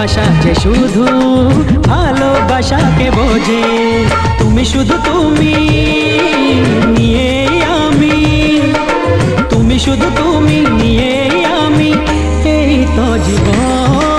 ভালোবাসা যে শুধু ভালোবাসাকে বোঝে। তুমি শুধু তুমি নিয়ে আমি, তুমি শুধু তুমি নিয়ে আমি, এই তো জীবন।